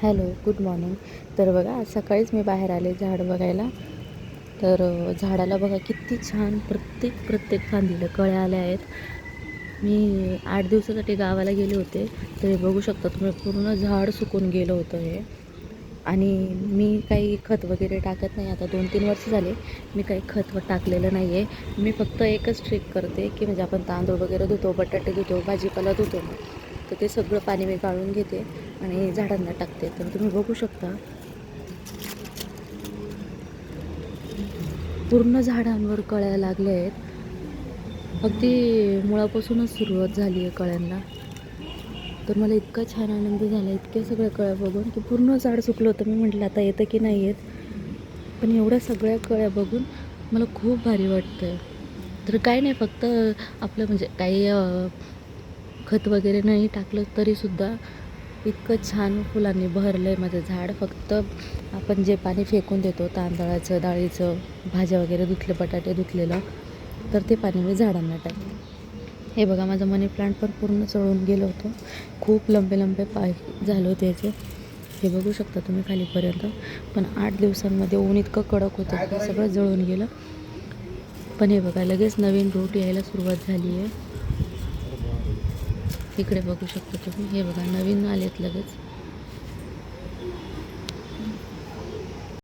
Hello, good morning. तर बघा, आज सकाळीच मी बाहेर आले झाड बघायला. तर झाडाला बघा किती छान प्रत्येक फांदीला कळ्या आल्या आहेत. मी 8 दिवसासाठी गावाला गेले होते, तर हे बघू शकता तुम्ही, पूर्ण झाड सुकून गेलं होतं हे. आणि मी काही खत वगैरे टाकत नाही. आता 2-3 वर्ष झाले मी काही खत टाकलेलं नाही आहे. मी फक्त एकच ट्रिक करते, की म्हणजे आपण तांदूळ वगैरे धुतो, बटाटे धुतो, भाजीपाला धुतो ना, तर ते सगळं पाणी मी गाळून घेते आणि झाडांना टाकते. तर तुम्ही बघू शकता, पूर्ण झाडांवर कळ्या लागल्या आहेत. अगदी मुळापासूनच सुरुवात झाली आहे कळ्यांना. तर मला इतका छान आनंद झाला, इतक्या सगळ्या कळ्या बघून, की पूर्ण झाड सुकलं होतं. मी म्हटलं आता येतं की नाही येत, पण एवढ्या सगळ्या कळ्या बघून मला खूप भारी वाटतं. तर काही नाही, फक्त आपलं म्हणजे काही खत वगैरे नाही टाकलं तरीसुद्धा इतकं छान फुलांनी भरलं आहे माझं झाड. फक्त आपण जे पाणी फेकून देतो तांदळाचं, डाळीचं, भाज्या वगैरे धुतले, बटाटे धुतलेलं, तर ते पाणी मी झाडांना टाकते. हे बघा, माझं मनी प्लांट पण पूर्ण चळून गेलं होतं. खूप लंबे पाय झाले होते याचे. हे बघू शकता तुम्ही खालीपर्यंत. पण 8 दिवसांमध्ये ऊन इतकं कडक होतं की सगळं जळून गेलं. पण हे बघा, लगेच नवीन रूट यायला सुरुवात झाली आहे. इकडे बघू शकता तुम्ही, हे बघा नवीन आलेत लगेच.